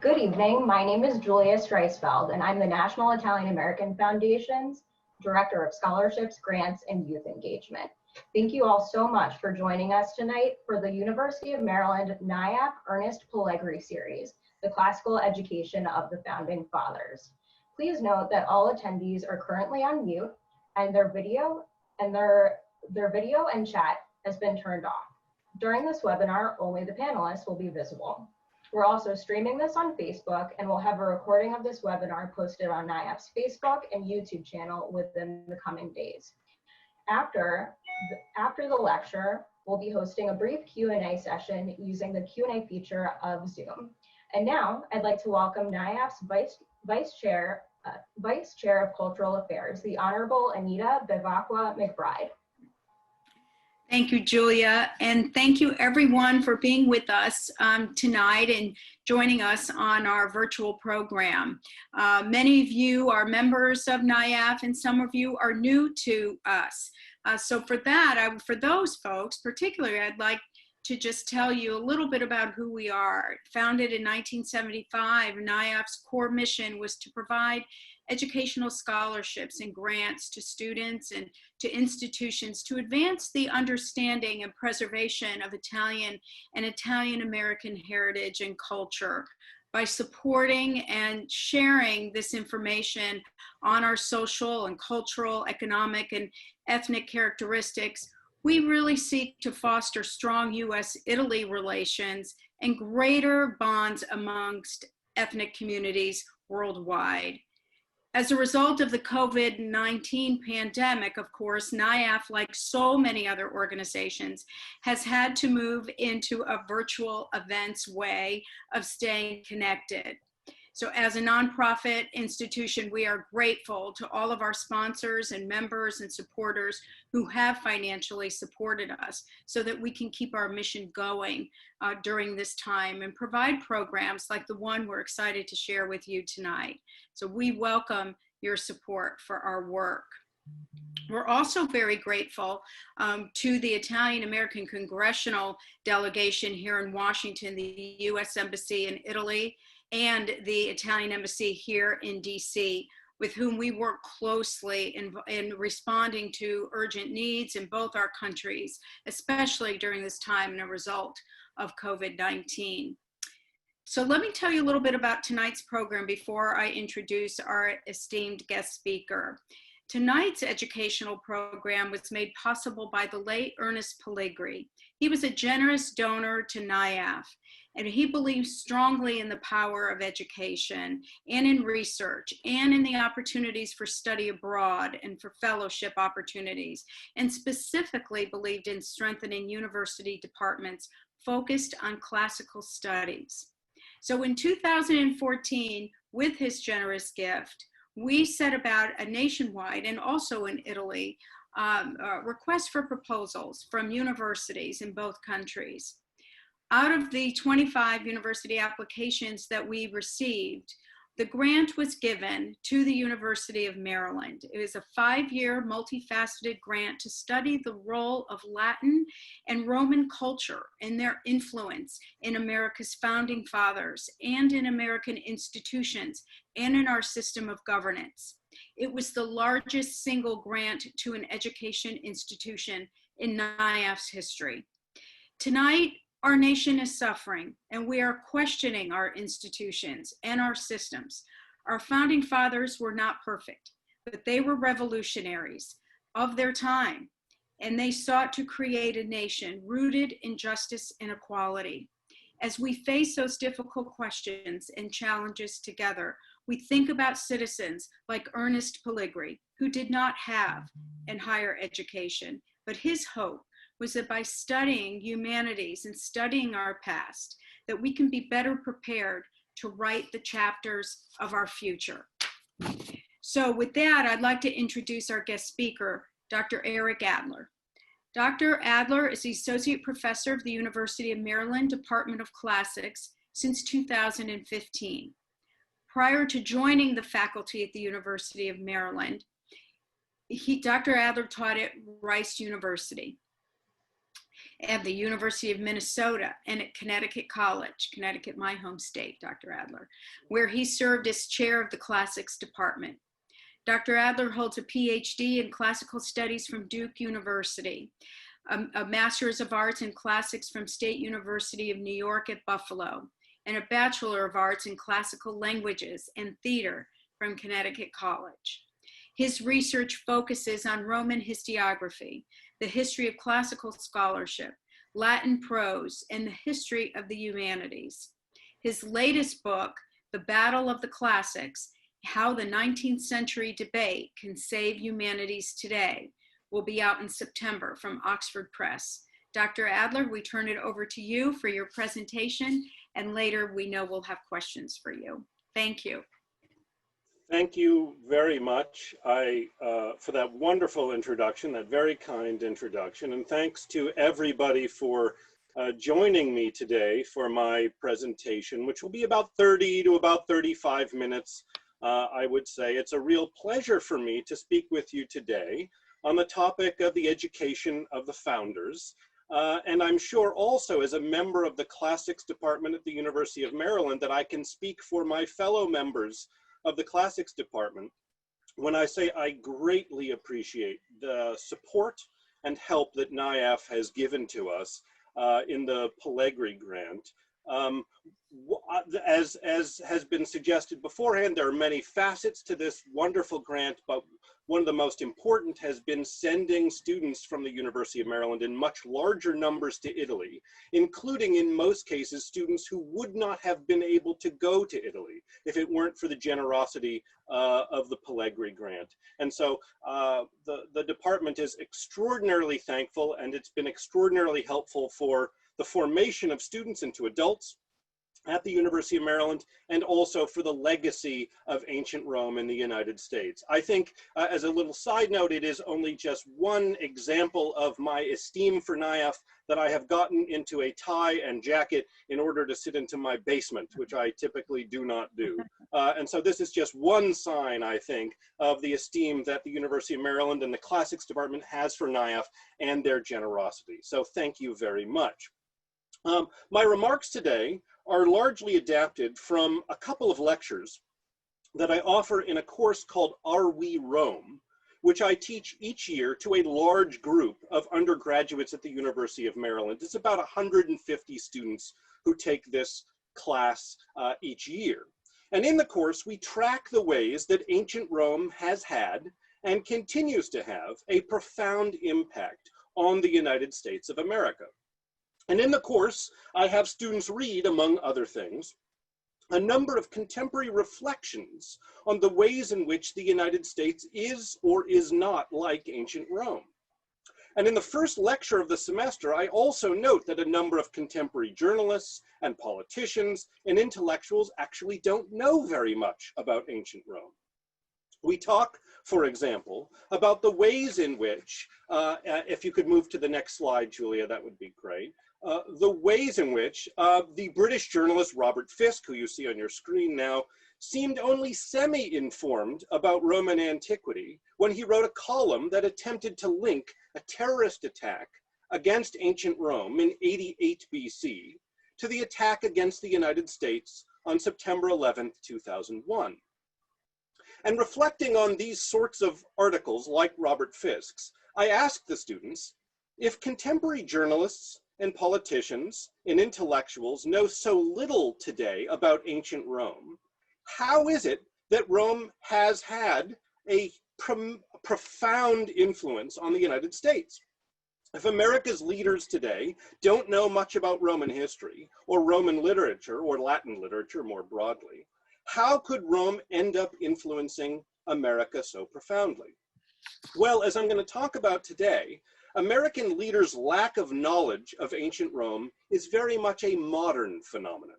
Good evening. My name is Julia Streisfeld, and I'm the National Italian American Foundation's Director of Scholarships, Grants, and Youth Engagement. Thank you all so much for joining us tonight for the University of Maryland NIAF Ernest Pellegri Series, the classical education of the Founding Fathers. Please note that all attendees are currently on mute, and their video and chat has been turned off. During this webinar, only the panelists will be visible. We're also streaming this on Facebook, and we'll have a recording of this webinar posted on NIAF's Facebook and YouTube channel within the coming days. After the lecture, we'll be hosting a brief Q&A session using the Q&A feature of Zoom. And now I'd like to welcome NIAF's Vice Chair of Cultural Affairs, the Honorable Anita McBride. Thank you, Julia, and thank you everyone for being with us tonight and joining us on our virtual program. Many of you are members of NIAF and some of you are new to us. So for those folks, particularly, I'd like to just tell you a little bit about who we are. Founded in 1975, NIAF's core mission was to provide educational scholarships and grants to students and to institutions to advance the understanding and preservation of Italian and Italian-American heritage and culture by supporting and sharing this information on our social and cultural, economic, and ethnic characteristics. We really seek to foster strong U.S.-Italy relations and greater bonds amongst ethnic communities worldwide. As a result of the COVID-19 pandemic, of course, NIAF, like so many other organizations, has had to move into a virtual events way of staying connected. So as a nonprofit institution, we are grateful to all of our sponsors and members and supporters who have financially supported us so that we can keep our mission going during this time and provide programs like the one we're excited to share with you tonight. So we welcome your support for our work. We're also very grateful to the Italian American Congressional Delegation here in Washington, the U.S. Embassy in Italy, and the Italian Embassy here in DC, with whom we work closely in responding to urgent needs in both our countries, especially during this time and a result of COVID-19. So let me tell you a little bit about tonight's program before I introduce our esteemed guest speaker. Tonight's educational program was made possible by the late Ernest Pellegri. He was a generous donor to NIAF, and he believes strongly in the power of education and in research and in the opportunities for study abroad and for fellowship opportunities, and specifically believed in strengthening university departments focused on classical studies. So in 2014, with his generous gift, we set about a nationwide and also in Italy request for proposals from universities in both countries. Out of the 25 university applications that we received, the grant was given to the University of Maryland. It was a 5-year multifaceted grant to study the role of Latin and Roman culture and their influence in America's founding fathers and in American institutions and in our system of governance. It was the largest single grant to an education institution in NIAF's history. Tonight, our nation is suffering, and we are questioning our institutions and our systems. Our founding fathers were not perfect, but they were revolutionaries of their time, and they sought to create a nation rooted in justice and equality. As we face those difficult questions and challenges together, we think about citizens like Ernest Pellegri, who did not have a higher education, but his hope was that by studying humanities and studying our past, that we can be better prepared to write the chapters of our future. So with that, I'd like to introduce our guest speaker, Dr. Eric Adler. Dr. Adler is the Associate Professor of the University of Maryland Department of Classics since 2015. Prior to joining the faculty at the University of Maryland, Dr. Adler taught at Rice University. at the University of Minnesota and at Connecticut College, Connecticut, my home state, Dr. Adler, where he served as chair of the classics department. Dr. Adler holds a PhD in classical studies from Duke University, a Master's of Arts in Classics from State University of New York at Buffalo, and a Bachelor of Arts in Classical Languages and Theater from Connecticut College. His research focuses on Roman historiography, the history of classical scholarship, Latin prose, and the history of the humanities. His latest book, The Battle of the Classics, How the 19th Century Debate Can Save Humanities Today, will be out in September from Oxford Press. Dr. Adler, we turn it over to you for your presentation, and later we know we'll have questions for you. Thank you. Thank you very much for that wonderful introduction, that very kind introduction, and thanks to everybody for joining me today for my presentation, which will be about 30 to about 35 minutes, I would say. It's a real pleasure for me to speak with you today on the topic of the education of the founders. And I'm sure also as a member of the Classics Department at the University of Maryland that I can speak for my fellow members of the Classics Department when I say I greatly appreciate the support and help that NIAF has given to us in the Pellegri Grant. As has been suggested beforehand, there are many facets to this wonderful grant, but one of the most important has been sending students from the University of Maryland in much larger numbers to Italy, including in most cases students who would not have been able to go to Italy if it weren't for the generosity of the Pellegri Grant. And so the department is extraordinarily thankful, and it's been extraordinarily helpful for the formation of students into adults at the University of Maryland, and also for the legacy of ancient Rome in the United States. I think, as a little side note, it is only just one example of my esteem for NIAF that I have gotten into a tie and jacket in order to sit into my basement, which I typically do not do. And so this is just one sign, I think, of the esteem that the University of Maryland and the Classics Department has for NIAF and their generosity. So thank you very much. My remarks today are largely adapted from a couple of lectures that I offer in a course called Are We Rome, which I teach each year to a large group of undergraduates at the University of Maryland. It's about 150 students who take this class each year. And in the course, we track the ways that ancient Rome has had and continues to have a profound impact on the United States of America. And in the course, I have students read, among other things, a number of contemporary reflections on the ways in which the United States is or is not like ancient Rome. And in the first lecture of the semester, I also note that a number of contemporary journalists and politicians and intellectuals actually don't know very much about ancient Rome. We talk, for example, about the ways in which, if you could move to the next slide, Julia, that would be great. The ways in which the British journalist Robert Fisk, who you see on your screen now, seemed only semi-informed about Roman antiquity when he wrote a column that attempted to link a terrorist attack against ancient Rome in 88 BC to the attack against the United States on September 11th, 2001. And reflecting on these sorts of articles, like Robert Fisk's, I asked the students, if contemporary journalists and politicians and intellectuals know so little today about ancient Rome, how is it that Rome has had a profound influence on the United States? If America's leaders today don't know much about Roman history or Roman literature or Latin literature more broadly, how could Rome end up influencing America so profoundly? Well, as I'm going to talk about today, American leaders' lack of knowledge of ancient Rome is very much a modern phenomenon,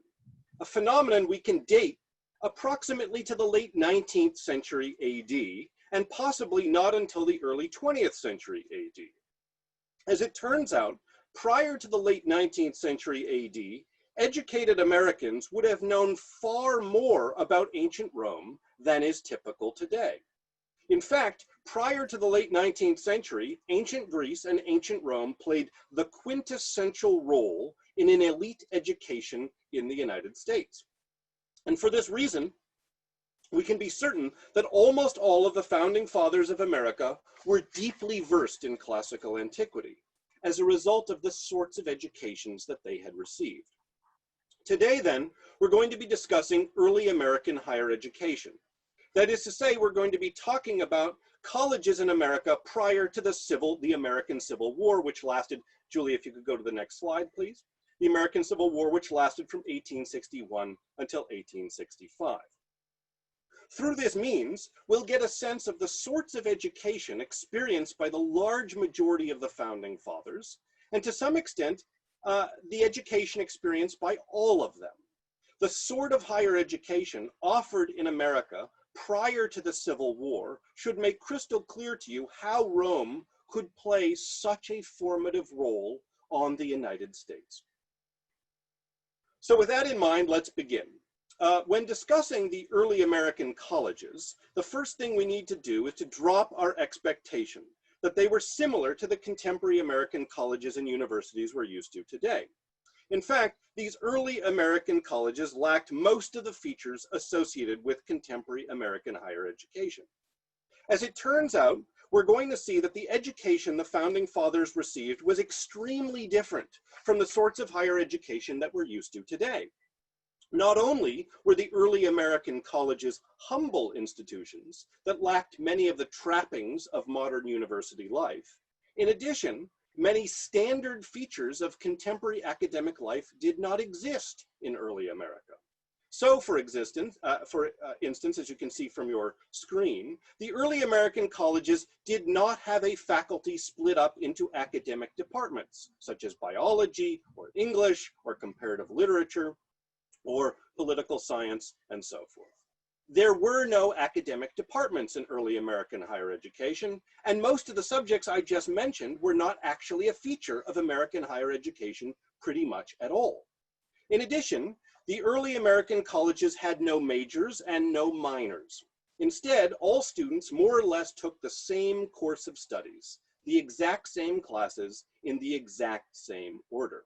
a phenomenon we can date approximately to the late 19th century AD, and possibly not until the early 20th century AD. As it turns out, prior to the late 19th century AD, educated Americans would have known far more about ancient Rome than is typical today. In fact, Prior to the late 19th century, ancient Greece and ancient Rome played the quintessential role in an elite education in the United States. And for this reason, we can be certain that almost all of the founding fathers of America were deeply versed in classical antiquity as a result of the sorts of educations that they had received. Today, then, we're going to be discussing early American higher education. That is to say, we're going to be talking about colleges in America prior to the American Civil War, which lasted, Julie, if you could go to the next slide, please. The American Civil War, which lasted from 1861 until 1865. Through this means, we'll get a sense of the sorts of education experienced by the large majority of the founding fathers, and to some extent, the education experienced by all of them. The sort of higher education offered in America prior to the Civil War should make crystal clear to you how Rome could play such a formative role on the United States. So with that in mind, let's begin. When discussing the early American colleges, the first thing we need to do is to drop our expectation that they were similar to the contemporary American colleges and universities we're used to today. In fact, these early American colleges lacked most of the features associated with contemporary American higher education. As it turns out, we're going to see that the education the founding fathers received was extremely different from the sorts of higher education that we're used to today. Not only were the early American colleges humble institutions that lacked many of the trappings of modern university life, in addition, many standard features of contemporary academic life did not exist in early America. So for instance, as you can see from your screen, the early American colleges did not have a faculty split up into academic departments, such as biology or English or comparative literature or political science and so forth. There were no academic departments in early American higher education, and most of the subjects I just mentioned were not actually a feature of American higher education pretty much at all. In addition, the early American colleges had no majors and no minors. Instead, all students more or less took the same course of studies, the exact same classes in the exact same order.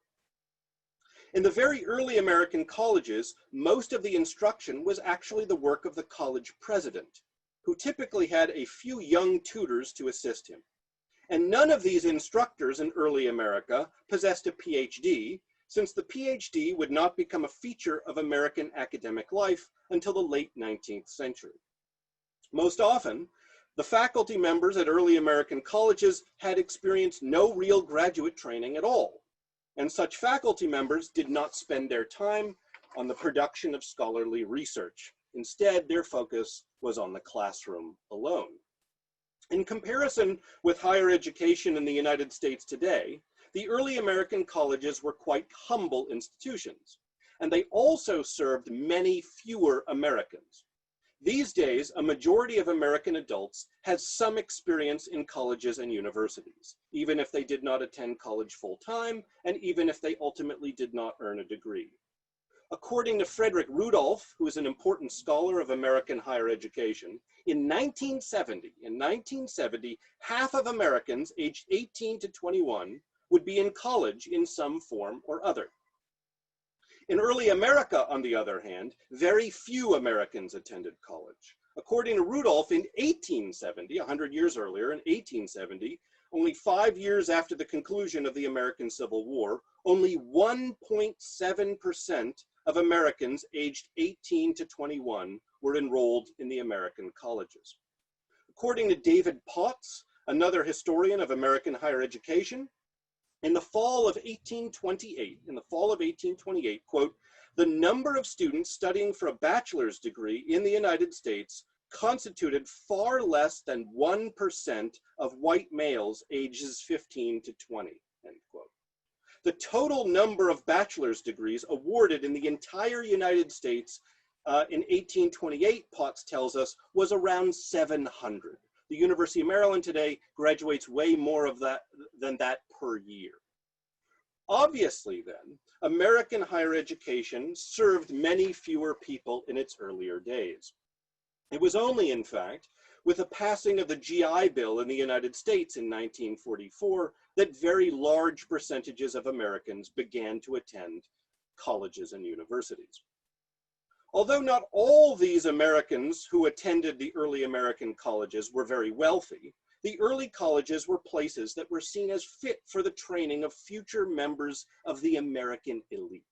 In the very early American colleges, most of the instruction was actually the work of the college president, who typically had a few young tutors to assist him. And none of these instructors in early America possessed a PhD, since the PhD would not become a feature of American academic life until the late 19th century. Most often, the faculty members at early American colleges had experienced no real graduate training at all. And such faculty members did not spend their time on the production of scholarly research. Instead, their focus was on the classroom alone. In comparison with higher education in the United States today, the early American colleges were quite humble institutions, and they also served many fewer Americans. These days, a majority of American adults has some experience in colleges and universities, even if they did not attend college full-time, and even if they ultimately did not earn a degree. According to Frederick Rudolph, who is an important scholar of American higher education, in 1970, half of Americans aged 18 to 21 would be in college in some form or other. In early America, on the other hand, very few Americans attended college. According to Rudolph, in 1870, 100 years earlier, in 1870, only 5 years after the conclusion of the American Civil War, only 1.7% of Americans aged 18 to 21 were enrolled in the American colleges. According to David Potts, another historian of American higher education, in the fall of 1828, quote, the number of students studying for a bachelor's degree in the United States constituted far less than 1% of white males ages 15 to 20, end quote. The total number of bachelor's degrees awarded in the entire United States in 1828, Potts tells us, was around 700. The University of Maryland today graduates way more of that than that per year. Obviously then, American higher education served many fewer people in its earlier days. It was only, in fact, with the passing of the GI Bill in the United States in 1944 that very large percentages of Americans began to attend colleges and universities. Although not all these Americans who attended the early American colleges were very wealthy, the early colleges were places that were seen as fit for the training of future members of the American elite.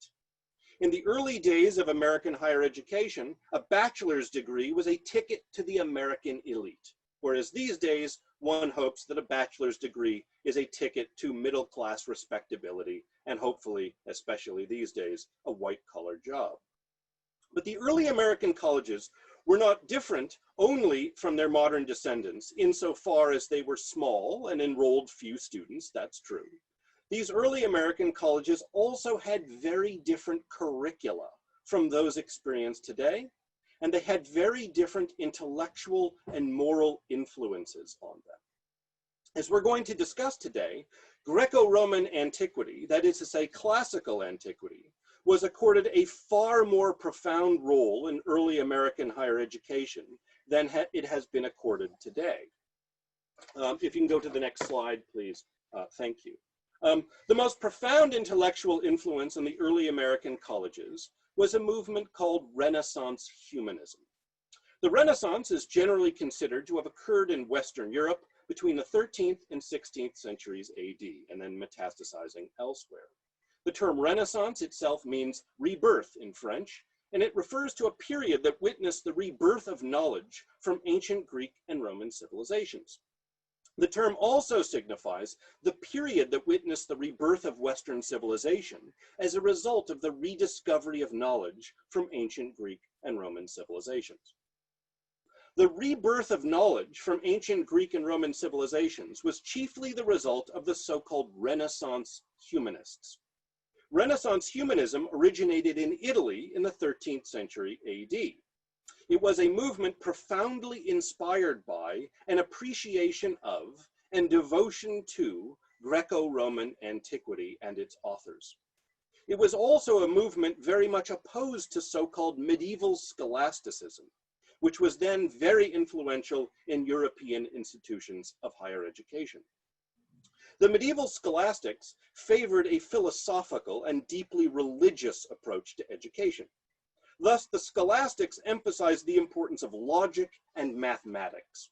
In the early days of American higher education, a bachelor's degree was a ticket to the American elite, whereas these days, one hopes that a bachelor's degree is a ticket to middle-class respectability and hopefully, especially these days, a white-collar job. But the early American colleges were not different only from their modern descendants insofar as they were small and enrolled few students, that's true. These early American colleges also had very different curricula from those experienced today, and they had very different intellectual and moral influences on them. As we're going to discuss today, Greco-Roman antiquity, that is to say classical antiquity, was accorded a far more profound role in early American higher education than it has been accorded today. If you can go to the next slide, please. Thank you. The most profound intellectual influence on the early American colleges was a movement called Renaissance humanism. The Renaissance is generally considered to have occurred in Western Europe between the 13th and 16th centuries AD, and then metastasizing elsewhere. The term Renaissance itself means rebirth in French, and it refers to a period that witnessed the rebirth of knowledge from ancient Greek and Roman civilizations. The term also signifies the period that witnessed the rebirth of Western civilization as a result of the rediscovery of knowledge from ancient Greek and Roman civilizations. The rebirth of knowledge from ancient Greek and Roman civilizations was chiefly the result of the so-called Renaissance humanists. Renaissance humanism originated in Italy in the 13th century AD. It was a movement profoundly inspired by an appreciation of and devotion to Greco-Roman antiquity and its authors. It was also a movement very much opposed to so-called medieval scholasticism, which was then very influential in European institutions of higher education. The medieval scholastics favored a philosophical and deeply religious approach to education. Thus, the scholastics emphasized the importance of logic and mathematics.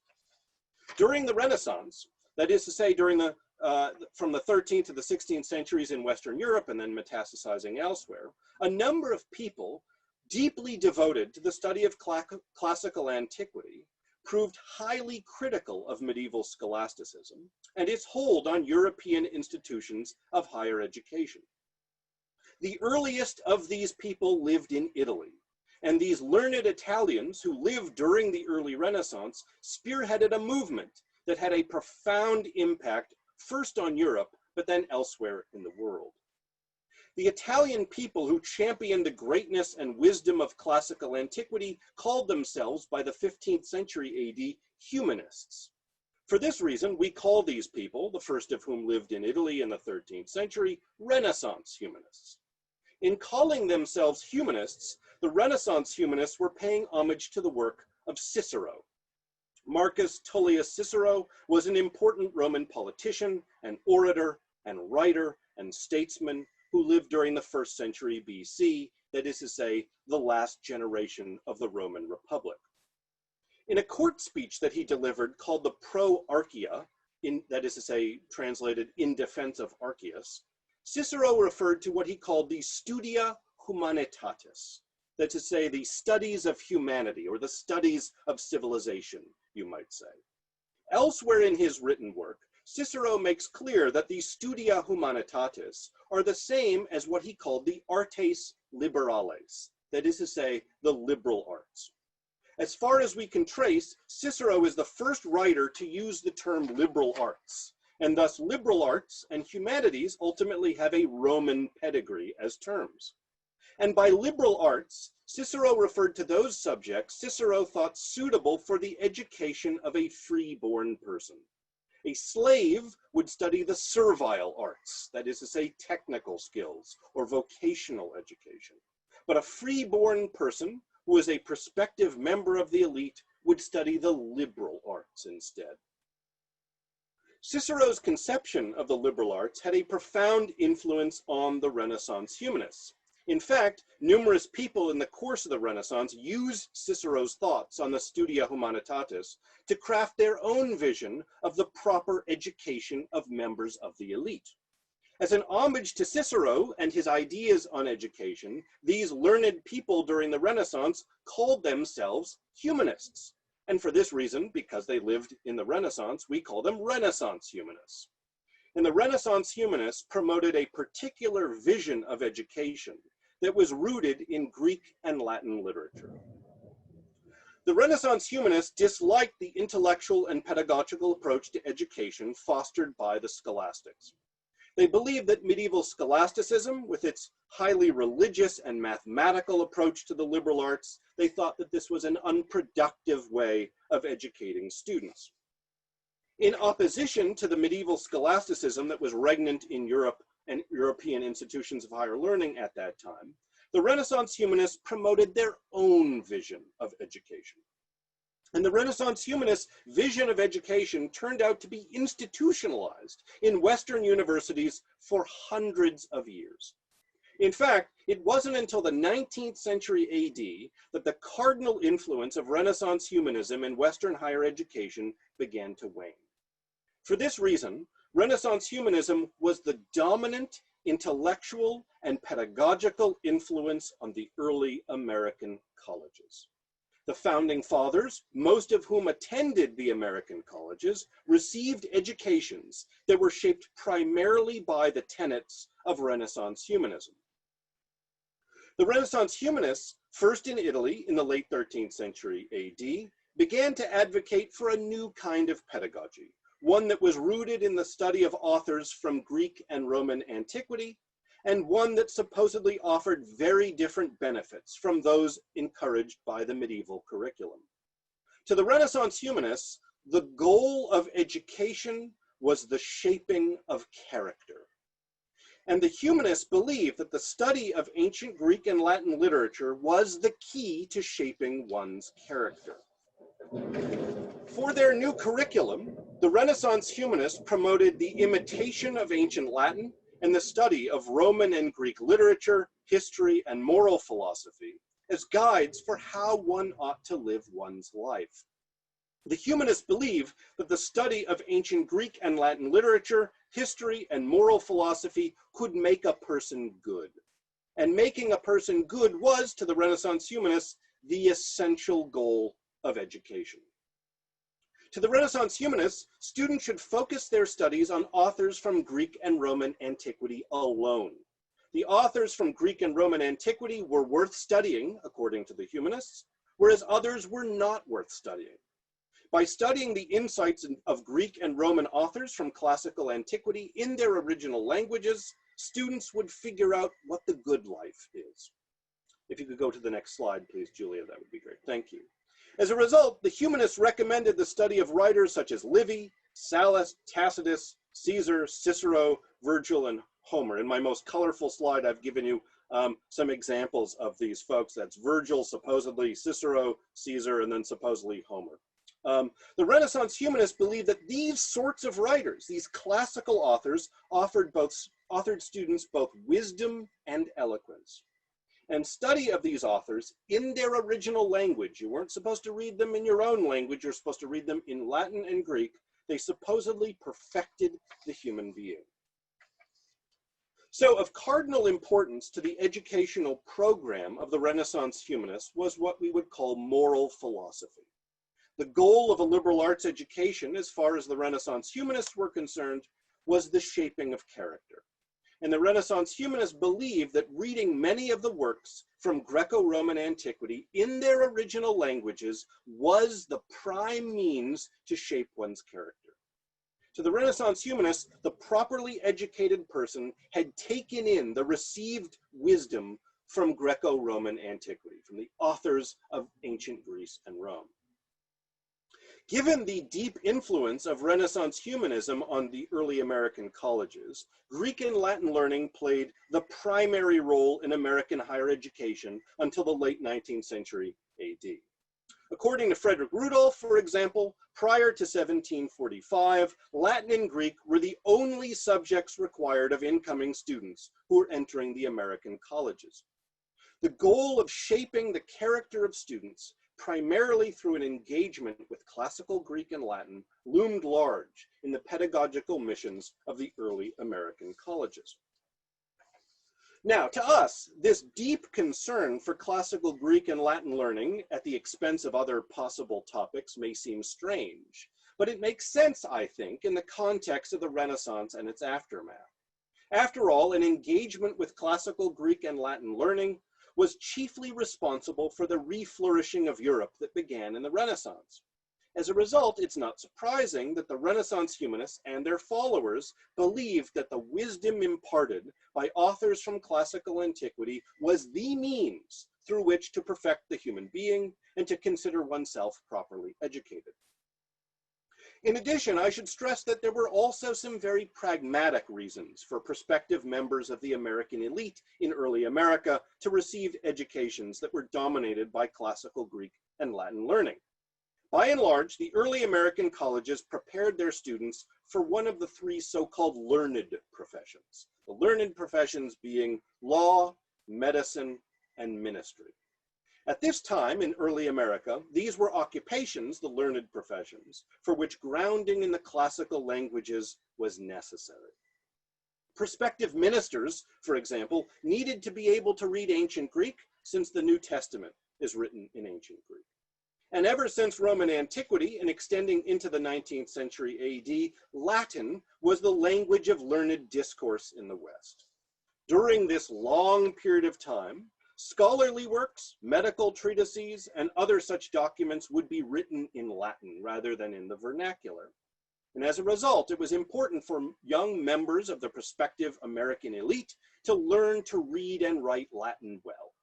During the Renaissance, that is to say, from the 13th to the 16th centuries in Western Europe and then metastasizing elsewhere, a number of people deeply devoted to the study of classical antiquity proved highly critical of medieval scholasticism and its hold on European institutions of higher education. The earliest of these people lived in Italy, and these learned Italians who lived during the early Renaissance spearheaded a movement that had a profound impact first on Europe, but then elsewhere in the world. The Italian people who championed the greatness and wisdom of classical antiquity called themselves, by the 15th century AD, humanists. For this reason, we call these people, the first of whom lived in Italy in the 13th century, Renaissance humanists. In calling themselves humanists, the Renaissance humanists were paying homage to the work of Cicero. Marcus Tullius Cicero was an important Roman politician, and orator, and writer, and statesman who lived during the 1st century BC, that is to say, the last generation of the Roman Republic. In a court speech that he delivered called the Pro Archia, that is to say, translated in defense of Archias, Cicero referred to what he called the Studia Humanitatis, that is to say, the studies of humanity, or the studies of civilization, you might say. Elsewhere in his written work, Cicero makes clear that the Studia Humanitatis are the same as what he called the Artes Liberales, that is to say, the liberal arts. As far as we can trace, Cicero is the first writer to use the term liberal arts, and thus liberal arts and humanities ultimately have a Roman pedigree as terms. And by liberal arts, Cicero referred to those subjects Cicero thought suitable for the education of a free-born person. A slave would study the servile arts, that is to say, technical skills or vocational education. But a free-born person who was a prospective member of the elite would study the liberal arts instead. Cicero's conception of the liberal arts had a profound influence on the Renaissance humanists. In fact, numerous people in the course of the Renaissance used Cicero's thoughts on the Studia Humanitatis to craft their own vision of the proper education of members of the elite. As an homage to Cicero and his ideas on education, these learned people during the Renaissance called themselves humanists. And for this reason, because they lived in the Renaissance, we call them Renaissance humanists. And the Renaissance humanists promoted a particular vision of education that was rooted in Greek and Latin literature. The Renaissance humanists disliked the intellectual and pedagogical approach to education fostered by the scholastics. They believed that medieval scholasticism, with its highly religious and mathematical approach to the liberal arts, they thought that this was an unproductive way of educating students. In opposition to the medieval scholasticism that was regnant in Europe and European institutions of higher learning at that time, the Renaissance humanists promoted their own vision of education. And the Renaissance humanists' vision of education turned out to be institutionalized in Western universities for hundreds of years. In fact, it wasn't until the 19th century AD that the cardinal influence of Renaissance humanism in Western higher education began to wane. For this reason, Renaissance humanism was the dominant intellectual and pedagogical influence on the early American colleges. The founding fathers, most of whom attended the American colleges, received educations that were shaped primarily by the tenets of Renaissance humanism. The Renaissance humanists, first in Italy in the late 13th century AD, began to advocate for a new kind of pedagogy, one that was rooted in the study of authors from Greek and Roman antiquity, and one that supposedly offered very different benefits from those encouraged by the medieval curriculum. To the Renaissance humanists, the goal of education was the shaping of character. And the humanists believed that the study of ancient Greek and Latin literature was the key to shaping one's character. For their new curriculum, the Renaissance humanists promoted the imitation of ancient Latin and the study of Roman and Greek literature, history, and moral philosophy as guides for how one ought to live one's life. The humanists believe that the study of ancient Greek and Latin literature, history, and moral philosophy could make a person good. And making a person good was, to the Renaissance humanists, the essential goal of education. To the Renaissance humanists, students should focus their studies on authors from Greek and Roman antiquity alone. The authors from Greek and Roman antiquity were worth studying, according to the humanists, whereas others were not worth studying. By studying the insights of Greek and Roman authors from classical antiquity in their original languages, students would figure out what the good life is. If you could go to the next slide, please, Julia, that would be great. Thank you. As a result, the humanists recommended the study of writers such as Livy, Sallust, Tacitus, Caesar, Cicero, Virgil, and Homer. In my most colorful slide, I've given you some examples of these folks. That's Virgil, supposedly Cicero, Caesar, and then supposedly Homer. The Renaissance humanists believed that these sorts of writers, these classical authors, offered students both wisdom and eloquence. And study of these authors in their original language, you weren't supposed to read them in your own language, you're supposed to read them in Latin and Greek, they supposedly perfected the human being. So of cardinal importance to the educational program of the Renaissance humanists was what we would call moral philosophy. The goal of a liberal arts education, as far as the Renaissance humanists were concerned, was the shaping of character. And the Renaissance humanists believed that reading many of the works from Greco-Roman antiquity in their original languages was the prime means to shape one's character. To the Renaissance humanists, the properly educated person had taken in the received wisdom from Greco-Roman antiquity, from the authors of ancient Greece and Rome. Given the deep influence of Renaissance humanism on the early American colleges, Greek and Latin learning played the primary role in American higher education until the late 19th century AD. According to Frederick Rudolph, for example, prior to 1745, Latin and Greek were the only subjects required of incoming students who were entering the American colleges. The goal of shaping the character of students, primarily through an engagement with classical Greek and Latin, loomed large in the pedagogical missions of the early American colleges. Now, to us, this deep concern for classical Greek and Latin learning at the expense of other possible topics may seem strange, but it makes sense, I think, in the context of the Renaissance and its aftermath. After all, an engagement with classical Greek and Latin learning was chiefly responsible for the reflourishing of Europe that began in the Renaissance. As a result, it's not surprising that the Renaissance humanists and their followers believed that the wisdom imparted by authors from classical antiquity was the means through which to perfect the human being and to consider oneself properly educated. In addition, I should stress that there were also some very pragmatic reasons for prospective members of the American elite in early America to receive educations that were dominated by classical Greek and Latin learning. By and large, the early American colleges prepared their students for one of the three so-called learned professions, the learned professions being law, medicine, and ministry. At this time in early America, these were occupations, the learned professions, for which grounding in the classical languages was necessary. Prospective ministers, for example, needed to be able to read ancient Greek since the New Testament is written in ancient Greek. And ever since Roman antiquity and extending into the 19th century AD, Latin was the language of learned discourse in the West. During this long period of time, scholarly works, medical treatises, and other such documents would be written in Latin rather than in the vernacular. And as a result, it was important for young members of the prospective American elite to learn to read and write Latin well.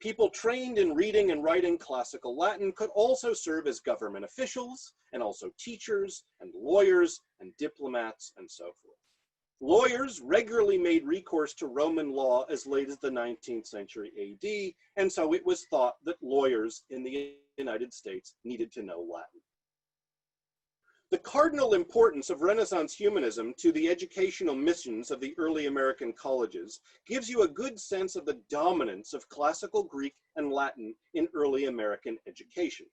People trained in reading and writing classical Latin could also serve as government officials and also teachers and lawyers and diplomats and so forth. Lawyers regularly made recourse to Roman law as late as the 19th century AD, and so it was thought that lawyers in the United States needed to know Latin. The cardinal importance of Renaissance humanism to the educational missions of the early American colleges gives you a good sense of the dominance of classical Greek and Latin in early American education.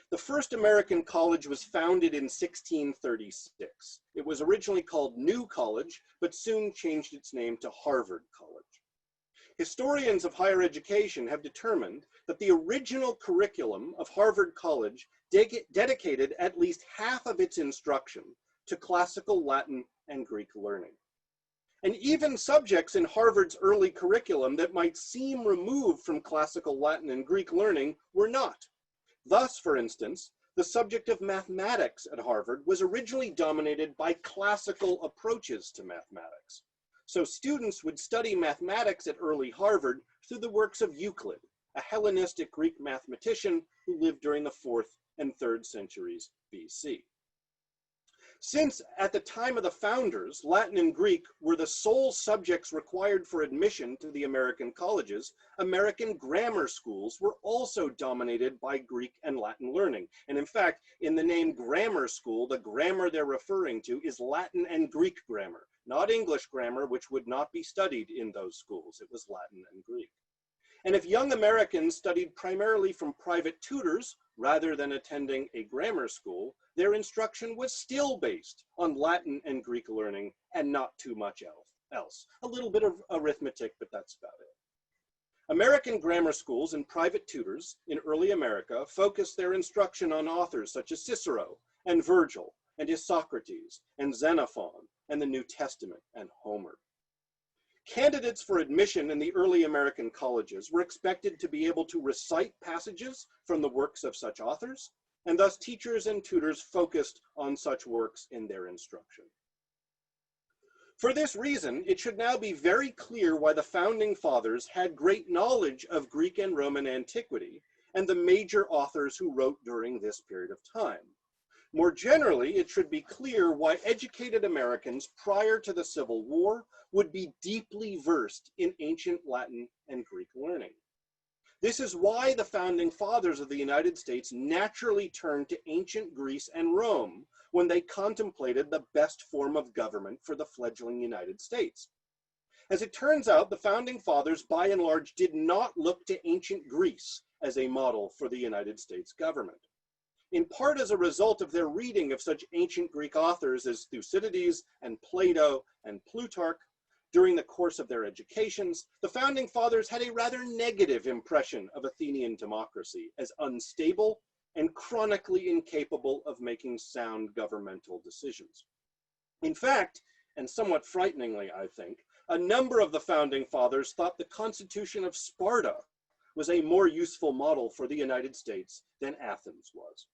The first American college was founded in 1636. It was originally called New College, but soon changed its name to Harvard College. Historians of higher education have determined that the original curriculum of Harvard College dedicated at least half of its instruction to classical Latin and Greek learning. And even subjects in Harvard's early curriculum that might seem removed from classical Latin and Greek learning were not. Thus, for instance, the subject of mathematics at Harvard was originally dominated by classical approaches to mathematics. So students would study mathematics at early Harvard through the works of Euclid, a Hellenistic Greek mathematician who lived during the 4th and 3rd centuries BC. Since at the time of the founders, Latin and Greek were the sole subjects required for admission to the American colleges, American grammar schools were also dominated by Greek and Latin learning. And in fact, in the name grammar school, the grammar they're referring to is Latin and Greek grammar, not English grammar, which would not be studied in those schools. It was Latin and Greek. And if young Americans studied primarily from private tutors rather than attending a grammar school, their instruction was still based on Latin and Greek learning and not too much else. A little bit of arithmetic, but that's about it. American grammar schools and private tutors in early America focused their instruction on authors such as Cicero and Virgil and Isocrates and Xenophon and the New Testament and Homer. Candidates for admission in the early American colleges were expected to be able to recite passages from the works of such authors, and thus teachers and tutors focused on such works in their instruction. For this reason, it should now be very clear why the founding fathers had great knowledge of Greek and Roman antiquity and the major authors who wrote during this period of time. More generally, it should be clear why educated Americans prior to the Civil War would be deeply versed in ancient Latin and Greek learning. This is why the founding fathers of the United States naturally turned to ancient Greece and Rome when they contemplated the best form of government for the fledgling United States. As it turns out, the founding fathers, by and large, did not look to ancient Greece as a model for the United States government. In part as a result of their reading of such ancient Greek authors as Thucydides and Plato and Plutarch, during the course of their educations, the founding fathers had a rather negative impression of Athenian democracy as unstable and chronically incapable of making sound governmental decisions. In fact, and somewhat frighteningly, I think, a number of the founding fathers thought the Constitution of Sparta was a more useful model for the United States than Athens was.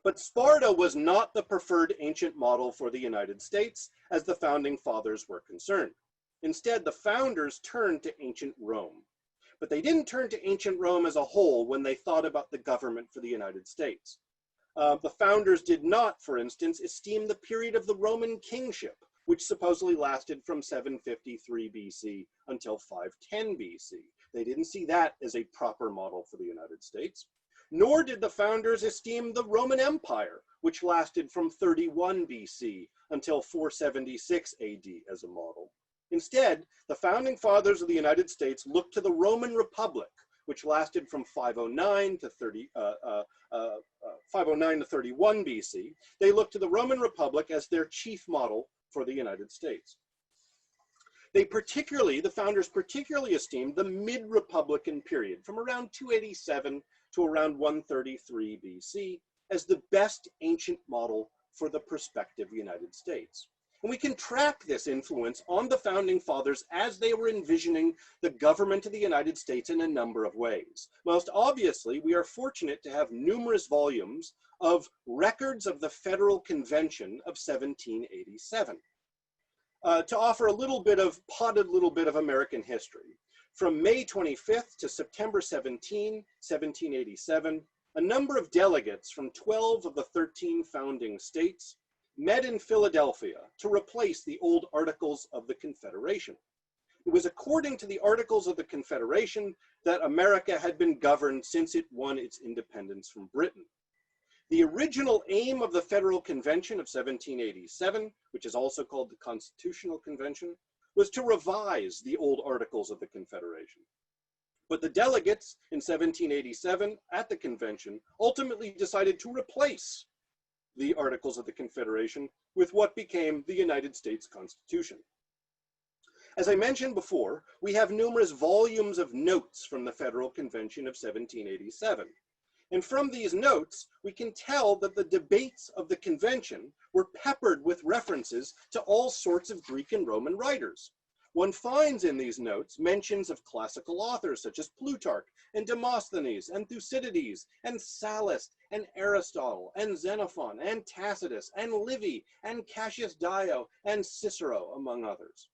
But Sparta was not the preferred ancient model for the United States as the founding fathers were concerned. Instead, the founders turned to ancient Rome. But they didn't turn to ancient Rome as a whole when they thought about the government for the United States. The founders did not, for instance, esteem the period of the Roman kingship, which supposedly lasted from 753 BC until 510 BC. They didn't see that as a proper model for the United States. Nor did the founders esteem the Roman Empire, which lasted from 31 BC until 476 AD as a model. Instead, the founding fathers of the United States looked to the Roman Republic, which lasted from 509 to 31 BC. They looked to the Roman Republic as their chief model for the United States. The founders particularly esteemed the mid-Republican period from around 287 to around 133 BC as the best ancient model for the prospective United States. And we can track this influence on the founding fathers as they were envisioning the government of the United States in a number of ways. Most obviously, we are fortunate to have numerous volumes of records of the Federal Convention of 1787. To offer potted little bit of American history. From May 25th to September 17, 1787, a number of delegates from 12 of the 13 founding states met in Philadelphia to replace the old Articles of the Confederation. It was according to the Articles of the Confederation that America had been governed since it won its independence from Britain. The original aim of the Federal Convention of 1787, which is also called the Constitutional Convention, was to revise the old Articles of the Confederation. But the delegates in 1787 at the convention ultimately decided to replace the Articles of the Confederation with what became the United States Constitution. As I mentioned before, we have numerous volumes of notes from the Federal Convention of 1787. And from these notes, we can tell that the debates of the convention were peppered with references to all sorts of Greek and Roman writers. One finds in these notes mentions of classical authors such as Plutarch and Demosthenes and Thucydides and Sallust and Aristotle and Xenophon and Tacitus and Livy and Cassius Dio and Cicero, among others.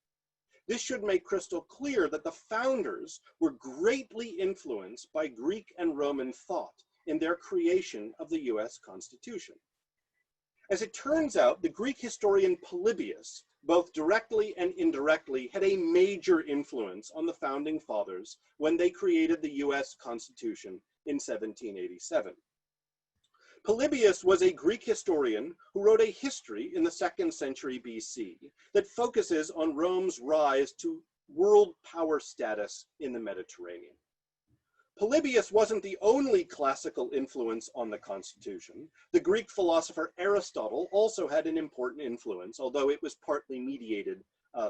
This should make crystal clear that the founders were greatly influenced by Greek and Roman thought in their creation of the US Constitution. As it turns out, the Greek historian Polybius, both directly and indirectly, had a major influence on the founding fathers when they created the US Constitution in 1787. Polybius was a Greek historian who wrote a history in the 2nd century BC that focuses on Rome's rise to world power status in the Mediterranean. Polybius wasn't the only classical influence on the Constitution. The Greek philosopher Aristotle also had an important influence, although it was partly mediated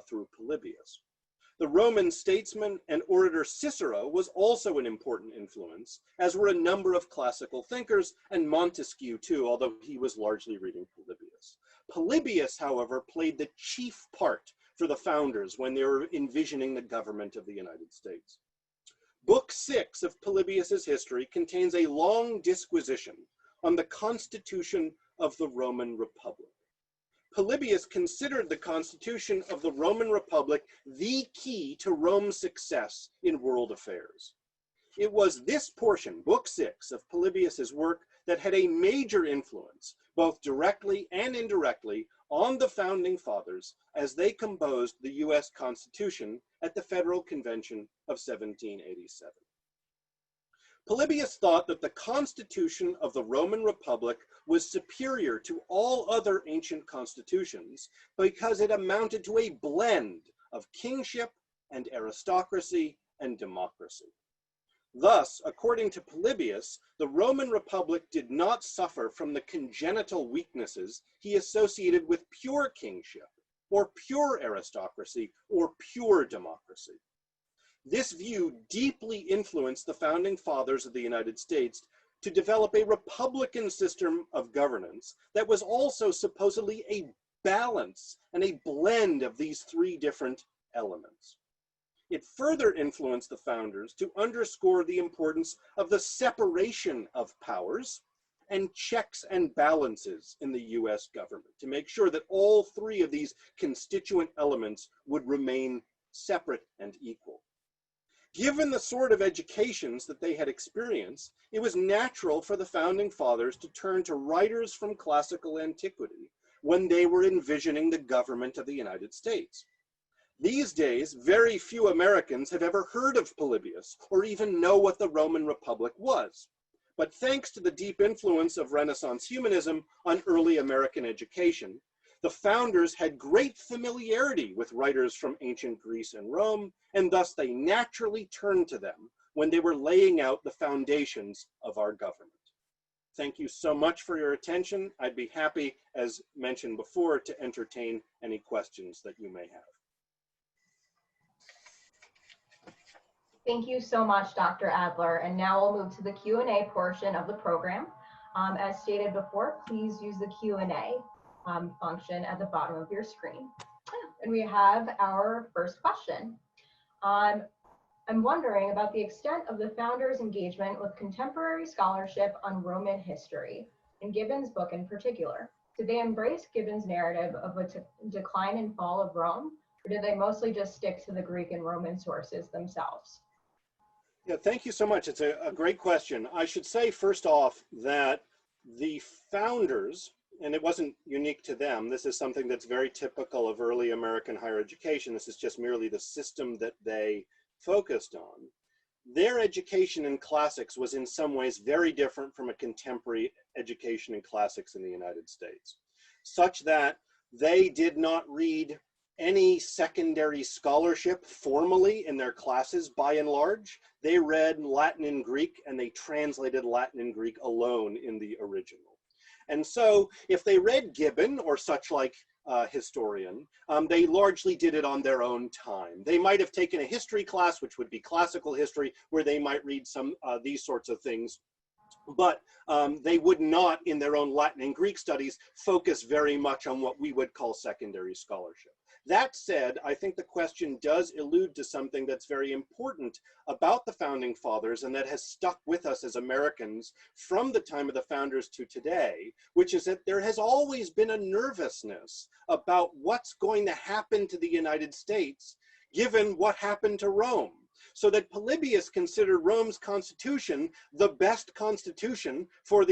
through Polybius. The Roman statesman and orator Cicero was also an important influence, as were a number of classical thinkers, and Montesquieu too, although he was largely reading Polybius. Polybius, however, played the chief part for the founders when they were envisioning the government of the United States. Book 6 of Polybius's history contains a long disquisition on the constitution of the Roman Republic. Polybius considered the constitution of the Roman Republic the key to Rome's success in world affairs. It was this portion, Book 6 of Polybius's work, that had a major influence, both directly and indirectly, on the founding fathers as they composed the US Constitution at the Federal Convention of 1787. Polybius thought that the constitution of the Roman Republic was superior to all other ancient constitutions because it amounted to a blend of kingship and aristocracy and democracy. Thus, according to Polybius, the Roman Republic did not suffer from the congenital weaknesses he associated with pure kingship, or pure aristocracy, or pure democracy. This view deeply influenced the founding fathers of the United States to develop a republican system of governance that was also supposedly a balance and a blend of these three different elements. It further influenced the founders to underscore the importance of the separation of powers and checks and balances in the US government to make sure that all three of these constituent elements would remain separate and equal. Given the sort of educations that they had experienced, it was natural for the founding fathers to turn to writers from classical antiquity when they were envisioning the government of the United States. These days, very few Americans have ever heard of Polybius or even know what the Roman Republic was. But thanks to the deep influence of Renaissance humanism on early American education, the founders had great familiarity with writers from ancient Greece and Rome, and thus they naturally turned to them when they were laying out the foundations of our government. Thank you so much for your attention. I'd be happy, as mentioned before, to entertain any questions that you may have. Thank you so much, Dr. Adler. And now we'll move to the Q&A portion of the program. As stated before, please use the Q&A function at the bottom of your screen. And we have our first question. I'm wondering about the extent of the founders' engagement with contemporary scholarship on Roman history, and Gibbon's book in particular. Did they embrace Gibbon's narrative of a decline and fall of Rome, or did they mostly just stick to the Greek and Roman sources themselves? Yeah, thank you so much. It's a great question. I should say first off that the founders, and it wasn't unique to them, this is something that's very typical of early American higher education. This is just merely the system that they focused on. Their education in classics was in some ways very different from a contemporary education in classics in the United States, such that they did not read any secondary scholarship formally in their classes by and large. They read Latin and Greek, and they translated Latin and Greek alone in the original. And so if they read Gibbon or such like historian, they largely did it on their own time. They might have taken a history class, which would be classical history, where they might read some these sorts of things, but they would not, in their own Latin and Greek studies, focus very much on what we would call secondary scholarship. That said, I think the question does allude to something that's very important about the founding fathers and that has stuck with us as Americans from the time of the founders to today, which is that there has always been a nervousness about what's going to happen to the United States given what happened to Rome. So that Polybius considered Rome's constitution the best constitution for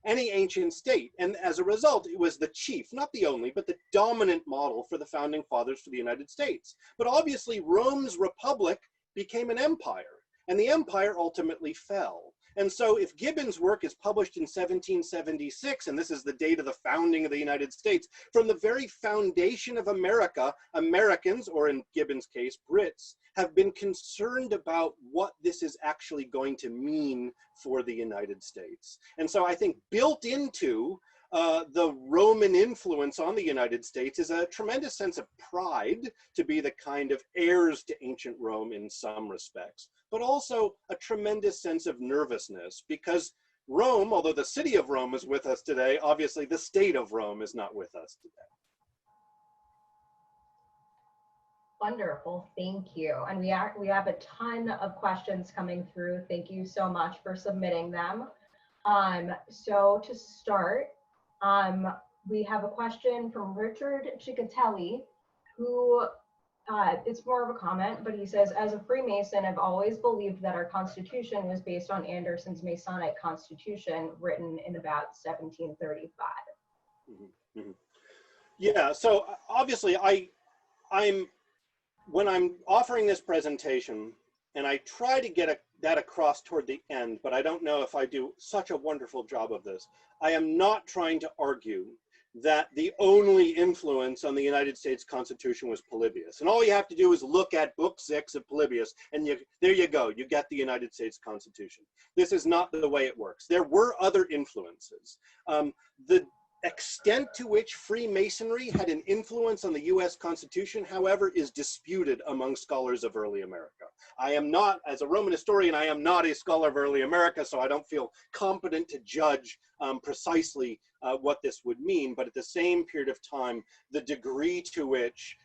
any ancient state. And as a result, it was the chief, not the only, but the dominant model for the founding fathers for the United States. But obviously, Rome's republic became an empire, and the empire ultimately fell. And so if Gibbon's work is published in 1776, and this is the date of the founding of the United States, from the very foundation of America, Americans, or in Gibbon's case, Brits, have been concerned about what this is actually going to mean for the United States. And so I think built into the Roman influence on the United States is a tremendous sense of pride to be the kind of heirs to ancient Rome in some respects, but also a tremendous sense of nervousness because Rome, although the city of Rome is with us today, obviously the state of Rome is not with us today. Wonderful, thank you. And we have a ton of questions coming through. Thank you so much for submitting them. So to start, we have a question from Richard Ciccatelli, who it's more of a comment, but he says, as a Freemason, I've always believed that our Constitution was based on Anderson's Masonic Constitution written in about 1735. Mm-hmm. Mm-hmm. Yeah, so obviously when I'm offering this presentation and I try to get that across toward the end, but I don't know if I do such a wonderful job of this. I am not trying to argue that the only influence on the United States Constitution was Polybius. And all you have to do is look at book 6 of Polybius, and there you go, you get the United States Constitution. This is not the way it works. There were other influences. The extent to which Freemasonry had an influence on the US Constitution, however, is disputed among scholars of early America. I am not, as a Roman historian, I am not a scholar of early America, so I don't feel competent to judge precisely what this would mean, but at the same period of time, the degree to which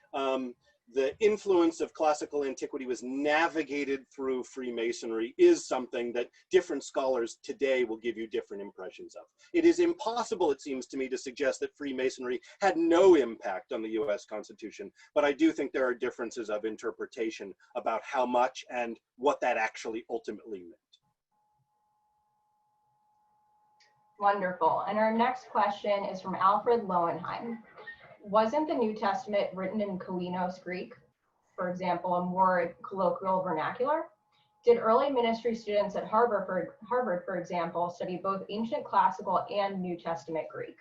the influence of classical antiquity was navigated through Freemasonry is something that different scholars today will give you different impressions of. It is impossible, it seems to me, to suggest that Freemasonry had no impact on the US Constitution, but I do think there are differences of interpretation about how much and what that actually ultimately meant. Wonderful. And our next question is from Alfred Lowenheim. Wasn't the New Testament written in Koinos Greek, for example, a more colloquial vernacular? Did early ministry students at Harvard, for example, study both ancient classical and New Testament Greek?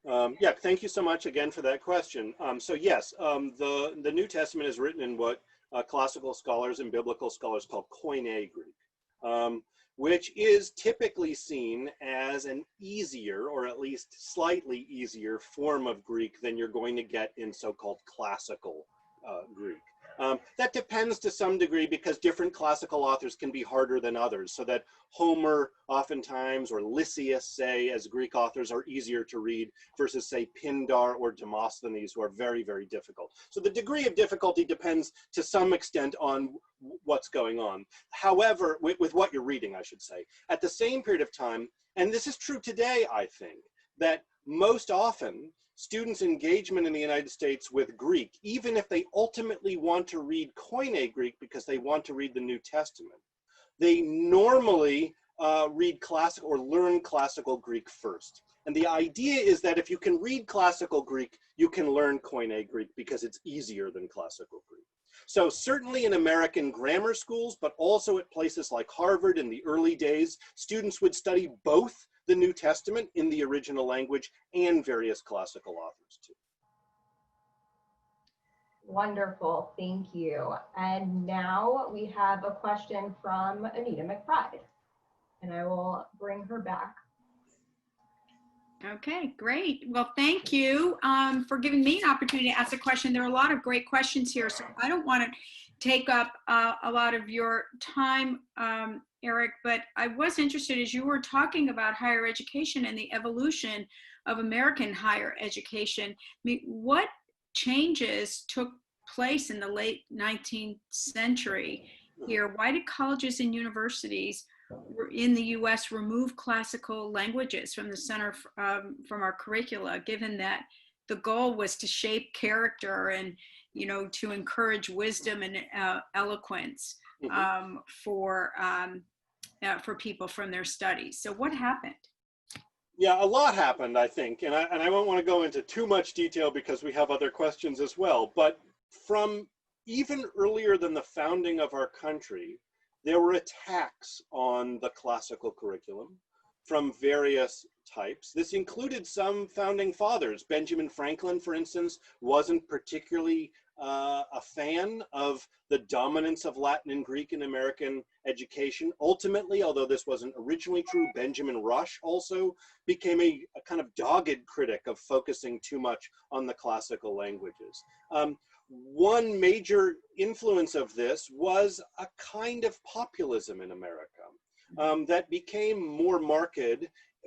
Yeah, thank you so much again for that question. So yes, the New Testament is written in what classical scholars and biblical scholars call Koine Greek, which is typically seen as an easier, or at least slightly easier, form of Greek than you're going to get in so-called classical Greek. That depends to some degree because different classical authors can be harder than others, so that Homer oftentimes, or Lysias, say, as Greek authors are easier to read versus, say, Pindar or Demosthenes, who are very, very difficult. So the degree of difficulty depends to some extent on what's going on. However, with what you're reading, I should say, at the same period of time, and this is true today, I think, that most often students' engagement in the United States with Greek, even if they ultimately want to read Koine Greek because they want to read the New Testament, they normally read classical or learn classical Greek first. And the idea is that if you can read classical Greek, you can learn Koine Greek because it's easier than classical Greek. So certainly in American grammar schools, but also at places like Harvard in the early days, students would study both the New Testament in the original language and various classical authors too. Wonderful, thank you. And now we have a question from Anita McBride, and I will bring her back. Okay, great. Well, thank you for giving me an opportunity to ask a question. There are a lot of great questions here, so I don't want to take up a lot of your time, Eric, but I was interested as you were talking about higher education and the evolution of American higher education. I mean, what changes took place in the late 19th century here? Why did colleges and universities in the US remove classical languages from the center, from our curricula, given that the goal was to shape character and, you know, to encourage wisdom and eloquence for people from their studies? So what happened? Yeah, a lot happened, I think, and I won't want to go into too much detail because we have other questions as well, but from even earlier than the founding of our country, there were attacks on the classical curriculum from various types. This included some founding fathers. Benjamin Franklin, for instance, wasn't particularly a fan of the dominance of Latin and Greek in American education. Ultimately, although this wasn't originally true, Benjamin Rush also became a kind of dogged critic of focusing too much on the classical languages. One major influence of this was a kind of populism in America that became more marked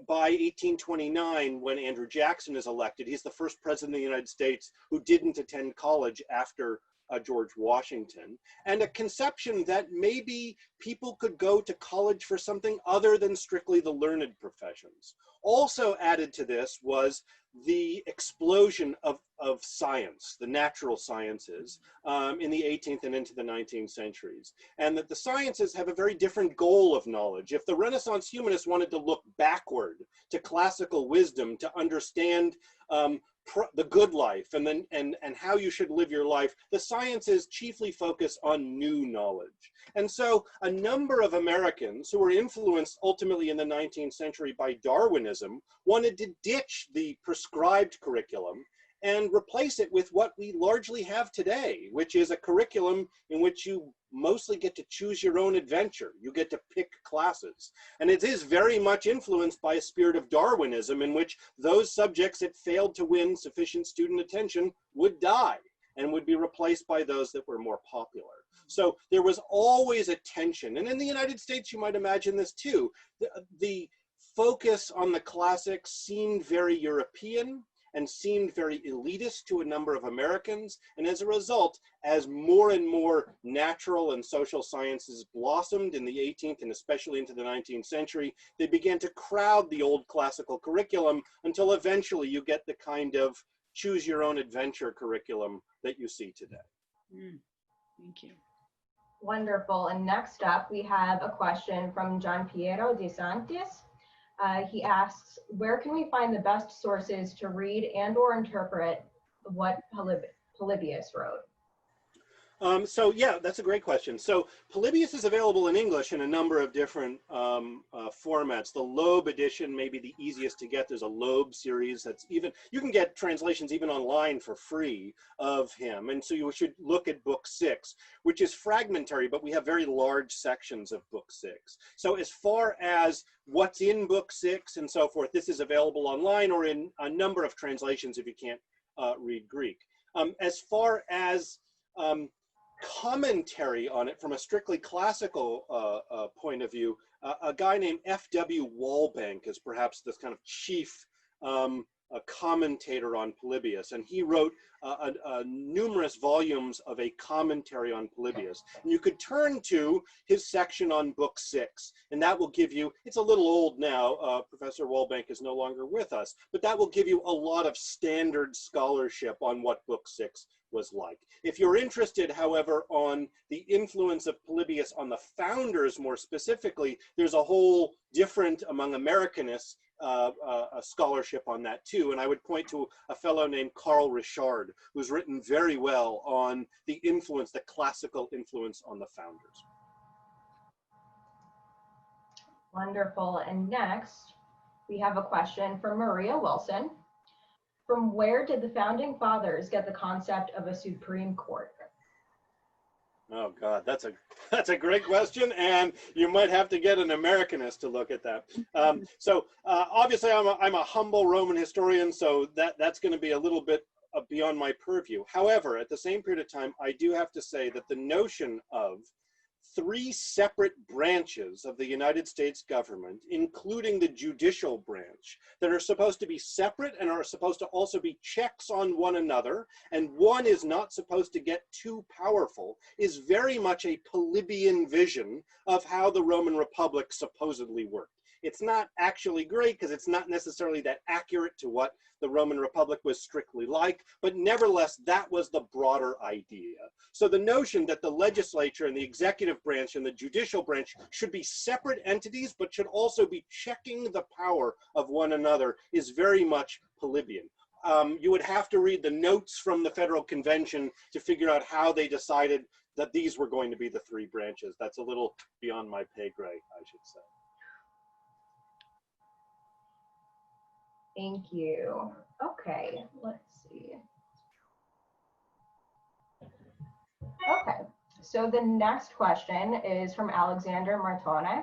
by 1829 when Andrew Jackson is elected. He's the first president of the United States who didn't attend college after George Washington, and a conception that maybe people could go to college for something other than strictly the learned professions. Also added to this was the explosion of science, the natural sciences, in the 18th and into the 19th centuries. And that the sciences have a very different goal of knowledge. If the Renaissance humanists wanted to look backward to classical wisdom to understand the good life and how you should live your life, the sciences chiefly focus on new knowledge. And so a number of Americans who were influenced ultimately in the 19th century by Darwinism wanted to ditch the prescribed curriculum and replace it with what we largely have today, which is a curriculum in which you mostly get to choose your own adventure. You get to pick classes. And it is very much influenced by a spirit of Darwinism in which those subjects that failed to win sufficient student attention would die and would be replaced by those that were more popular. So there was always a tension. And in the United States, you might imagine this too. The focus on the classics seemed very European and seemed very elitist to a number of Americans. And as a result, as more and more natural and social sciences blossomed in the 18th and especially into the 19th century, they began to crowd the old classical curriculum until eventually you get the kind of choose your own adventure curriculum that you see today. Thank you. Wonderful. And next up, we have a question from Gian Piero De Santis. He asks, where can we find the best sources to read and or interpret what Polybius wrote? So yeah, that's a great question. So Polybius is available in English in a number of different formats. The Loeb edition may be the easiest to get. There's a Loeb series that's even, you can get translations even online for free of him. And so you should look at book 6, which is fragmentary, but we have very large sections of book 6. So as far as what's in book 6 and so forth, this is available online or in a number of translations if you can't read Greek. As far as commentary on it from a strictly classical point of view, a guy named F.W. Walbank is perhaps this kind of chief commentator on Polybius, and he wrote numerous volumes of a commentary on Polybius. And you could turn to his section on book 6, and that will give you, it's a little old now, Professor Walbank is no longer with us, but that will give you a lot of standard scholarship on what book 6 was like. If you're interested, however, on the influence of Polybius on the founders more specifically, there's a whole different, among Americanists, a scholarship on that too. And I would point to a fellow named Carl Richard, who's written very well on the influence, the classical influence on the founders. Wonderful. And next, we have a question from Maria Wilson. From where did the founding fathers get the concept of a Supreme Court? Oh God, that's a great question, and you might have to get an Americanist to look at that. Obviously, I'm a humble Roman historian, so that's going to be a little bit beyond my purview. However, at the same period of time, I do have to say that the notion of 3 separate branches of the United States government, including the judicial branch, that are supposed to be separate and are supposed to also be checks on one another, and one is not supposed to get too powerful, is very much a Polybian vision of how the Roman Republic supposedly worked. It's not actually great because it's not necessarily that accurate to what the Roman Republic was strictly like, but nevertheless, that was the broader idea. So the notion that the legislature and the executive branch and the judicial branch should be separate entities, but should also be checking the power of one another is very much Polybian. You would have to read the notes from the Federal Convention to figure out how they decided that these were going to be the 3 branches. That's a little beyond my pay grade, I should say. Thank you. Okay, let's see. Okay, so the next question is from Alexander Martone.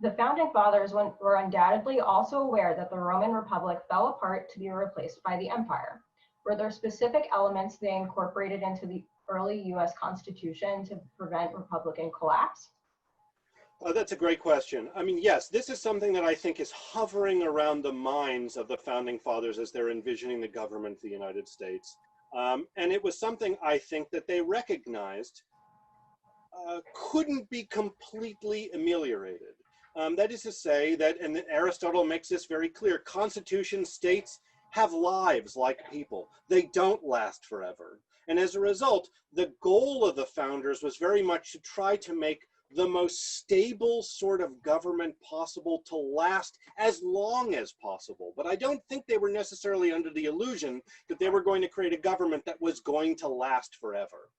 The founding fathers were undoubtedly also aware that the Roman Republic fell apart to be replaced by the empire. Were there specific elements they incorporated into the early US Constitution to prevent Republican collapse? That's a great question. I mean, yes, this is something that I think is hovering around the minds of the founding fathers as they're envisioning the government of the United States. And it was something I think that they recognized couldn't be completely ameliorated. That is to say that, and Aristotle makes this very clear, constitution states have lives like people. They don't last forever. And as a result, the goal of the founders was very much to try to make the most stable sort of government possible to last as long as possible. But I don't think they were necessarily under the illusion that they were going to create a government that was going to last forever.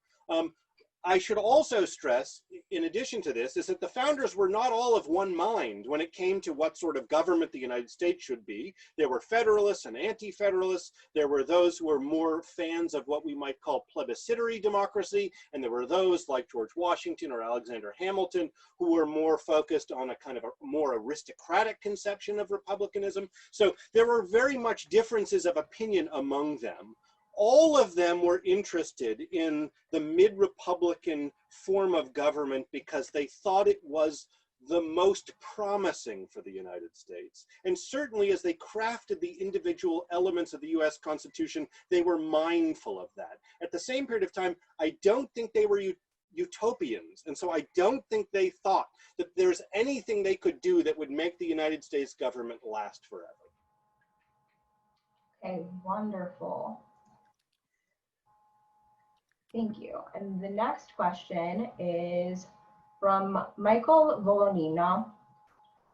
I should also stress, in addition to this, is that the founders were not all of one mind when it came to what sort of government the United States should be. There were federalists and anti-federalists. There were those who were more fans of what we might call plebiscitary democracy. And there were those like George Washington or Alexander Hamilton who were more focused on a kind of a more aristocratic conception of republicanism. So there were very much differences of opinion among them. All of them were interested in the mid-republican form of government because they thought it was the most promising for the United States. And certainly as they crafted the individual elements of the US Constitution, they were mindful of that. At the same period of time, I don't think they were utopians. And so I don't think they thought that there's anything they could do that would make the United States government last forever. Okay, wonderful. Thank you. And the next question is from Michael Volonina.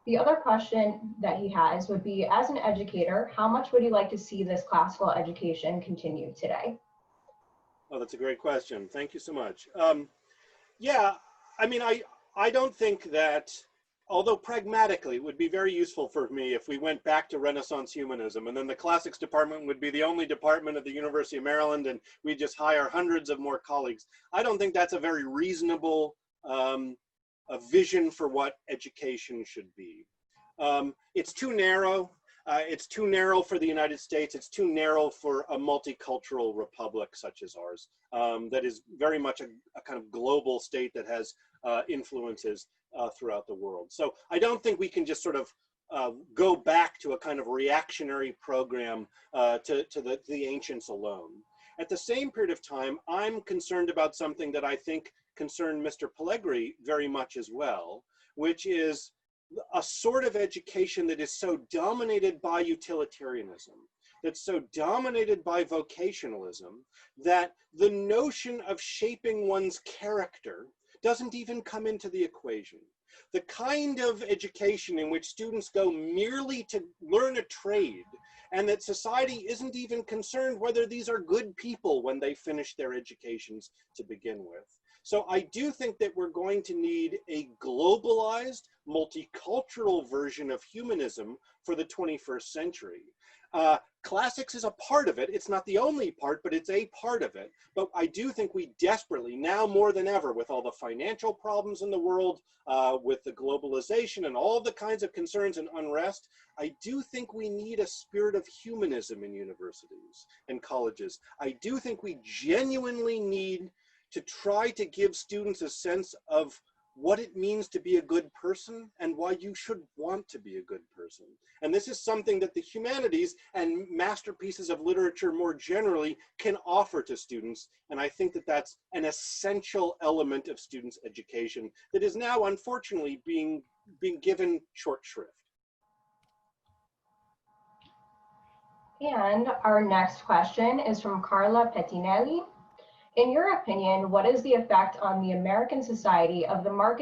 The other question that he has would be, as an educator, how much would you like to see this classical education continue today? Oh, that's a great question. Thank you so much. Yeah, I mean, I don't think that, although pragmatically it would be very useful for me if we went back to Renaissance humanism, and then the classics department would be the only department at the University of Maryland, and we just hire hundreds of more colleagues. I don't think that's a very reasonable a vision for what education should be. It's too narrow. It's too narrow for the United States. It's too narrow for a multicultural republic such as ours, that is very much a kind of global state that has influences throughout the world. So I don't think we can just sort of go back to a kind of reactionary program to the ancients alone. At the same period of time, I'm concerned about something that I think concerned Mr. Pellegri very much as well, which is a sort of education that is so dominated by utilitarianism, that's so dominated by vocationalism, that the notion of shaping one's character doesn't even come into the equation. The kind of education in which students go merely to learn a trade, and that society isn't even concerned whether these are good people when they finish their educations to begin with. So I do think that we're going to need a globalized, multicultural version of humanism for the 21st century. Classics is a part of it. It's not the only part, but it's a part of it. But I do think we desperately, now more than ever, with all the financial problems in the world, with the globalization and all the kinds of concerns and unrest, I do think we need a spirit of humanism in universities and colleges. I do think we genuinely need to try to give students a sense of what it means to be a good person and why you should want to be a good person. And this is something that the humanities and masterpieces of literature more generally can offer to students. And I think that that's an essential element of students' education that is now unfortunately being given short shrift. And our next question is from Carla Pettinelli. In your opinion, what is the effect on the American society of the marked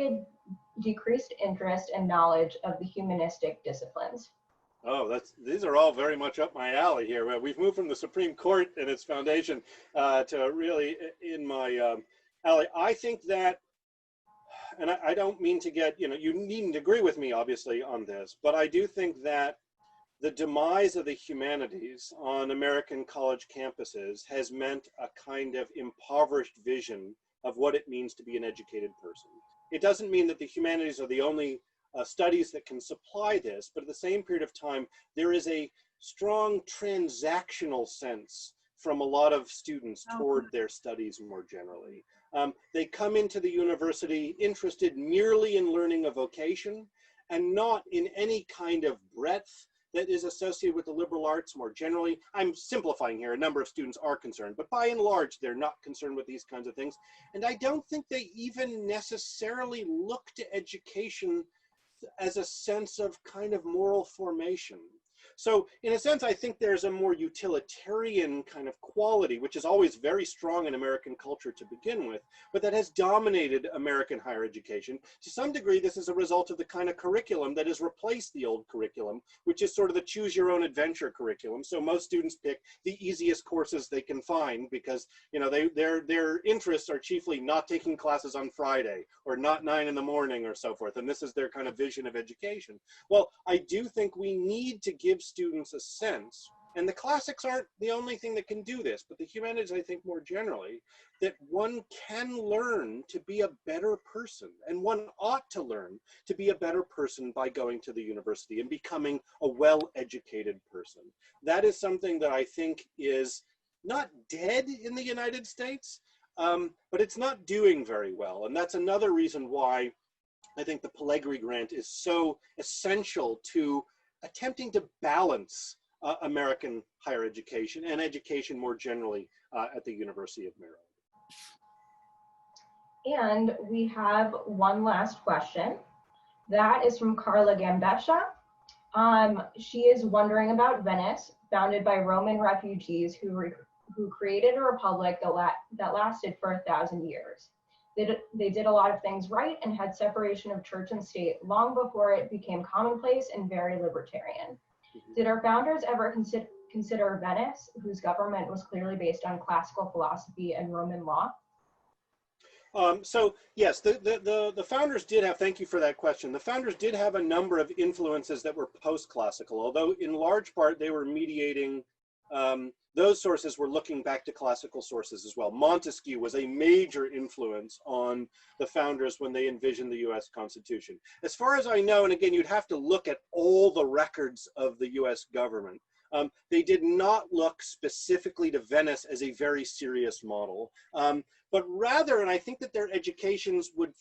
decreased interest and knowledge of the humanistic disciplines? Oh, these are all very much up my alley here. We've moved from the Supreme Court and its foundation to really in my alley. I think that, and I don't mean to get, you needn't agree with me obviously on this, but I do think that the demise of the humanities on American college campuses has meant a kind of impoverished vision of what it means to be an educated person. It doesn't mean that the humanities are the only studies that can supply this, but at the same period of time, there is a strong transactional sense from a lot of students toward their studies more generally. They come into the university interested merely in learning a vocation and not in any kind of breadth that is associated with the liberal arts more generally. I'm simplifying here, a number of students are concerned, but by and large, they're not concerned with these kinds of things. And I don't think they even necessarily look to education as a sense of kind of moral formation. So in a sense, I think there's a more utilitarian kind of quality, which is always very strong in American culture to begin with, but that has dominated American higher education. To some degree, this is a result of the kind of curriculum that has replaced the old curriculum, which is sort of the choose your own adventure curriculum. So most students pick the easiest courses they can find because, you know, their interests are chiefly not taking classes on Friday or not 9 in the morning or so forth. And this is their kind of vision of education. Well, I do think we need to give students a sense, and the classics aren't the only thing that can do this, but the humanities, I think more generally, that one can learn to be a better person, and one ought to learn to be a better person by going to the university and becoming a well-educated person. That is something that I think is not dead in the United States, but it's not doing very well. And that's another reason why I think the Pellegri Grant is so essential to attempting to balance American higher education and education more generally at the University of Maryland. And we have one last question. That is from Carla Gambescia. She is wondering about Venice, founded by Roman refugees who created a republic that lasted for 1,000 years. They did a lot of things right and had separation of church and state long before it became commonplace and very libertarian. Did our founders ever consider Venice, whose government was clearly based on classical philosophy and Roman law? So yes, the founders did have, thank you for that question. The founders did have a number of influences that were post-classical, although in large part they were mediating, those sources were looking back to classical sources as well. Montesquieu was a major influence on the founders when they envisioned the US Constitution. As far as I know, and again, you'd have to look at all the records of the US government, they did not look specifically to Venice as a very serious model, but rather, and I think that their educations would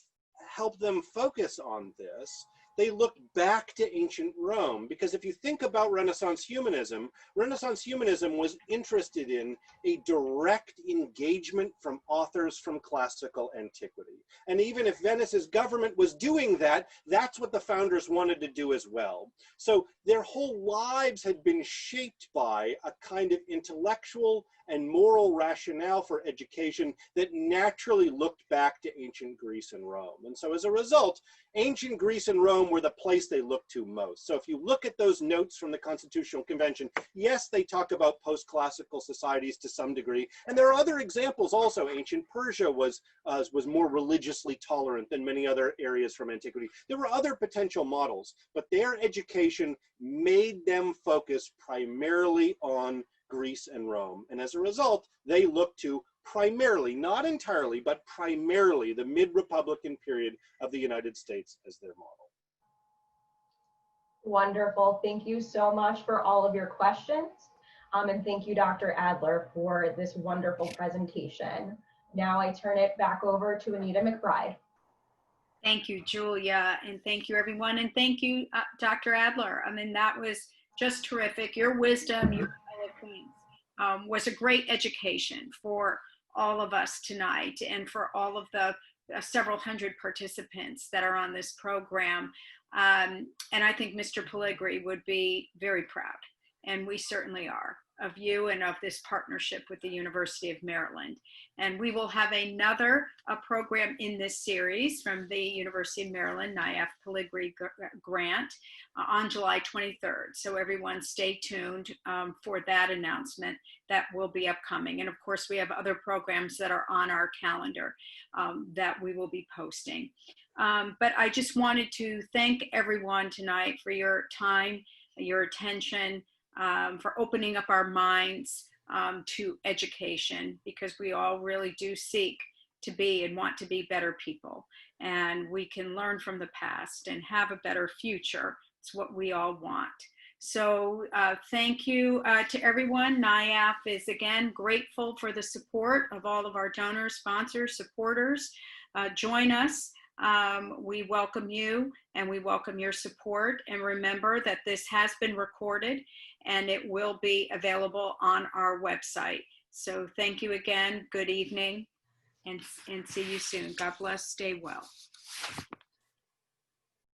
help them focus on this, they looked back to ancient Rome. Because if you think about Renaissance humanism was interested in a direct engagement from authors from classical antiquity. And even if Venice's government was doing that, that's what the founders wanted to do as well. So their whole lives had been shaped by a kind of intellectual and moral rationale for education that naturally looked back to ancient Greece and Rome. And so as a result, ancient Greece and Rome were the place they looked to most. So if you look at those notes from the Constitutional Convention, yes, they talk about post-classical societies to some degree. And there are other examples also. Ancient Persia was more religiously tolerant than many other areas from antiquity. There were other potential models, but their education made them focus primarily on Greece and Rome. And as a result, they look to primarily, not entirely, but primarily the mid-Republican period of the United States as their model. Wonderful. Thank you so much for all of your questions. And thank you, Dr. Adler, for this wonderful presentation. Now I turn it back over to Anita McBride. Thank you, Julia, and thank you, everyone. And thank you, Dr. Adler. I mean, that was just terrific. Your wisdom, your eloquence was a great education for all of us tonight and for all of the several hundred participants that are on this program. And I think Mr. Pellegri would be very proud, and we certainly are, of you and of this partnership with the University of Maryland. And we will have another program in this series from the University of Maryland NIAF Pellegri Grant on July 23rd. So everyone stay tuned for that announcement that will be upcoming. And of course, we have other programs that are on our calendar that we will be posting. But I just wanted to thank everyone tonight for your time, your attention, for opening up our minds to education, because we all really do seek to be and want to be better people. And we can learn from the past and have a better future. It's what we all want. So thank you to everyone. NIAF is again grateful for the support of all of our donors, sponsors, supporters. Join us. We welcome you and we welcome your support. And remember that this has been recorded and it will be available on our website. So thank you again. Good evening and see you soon. God bless. Stay well.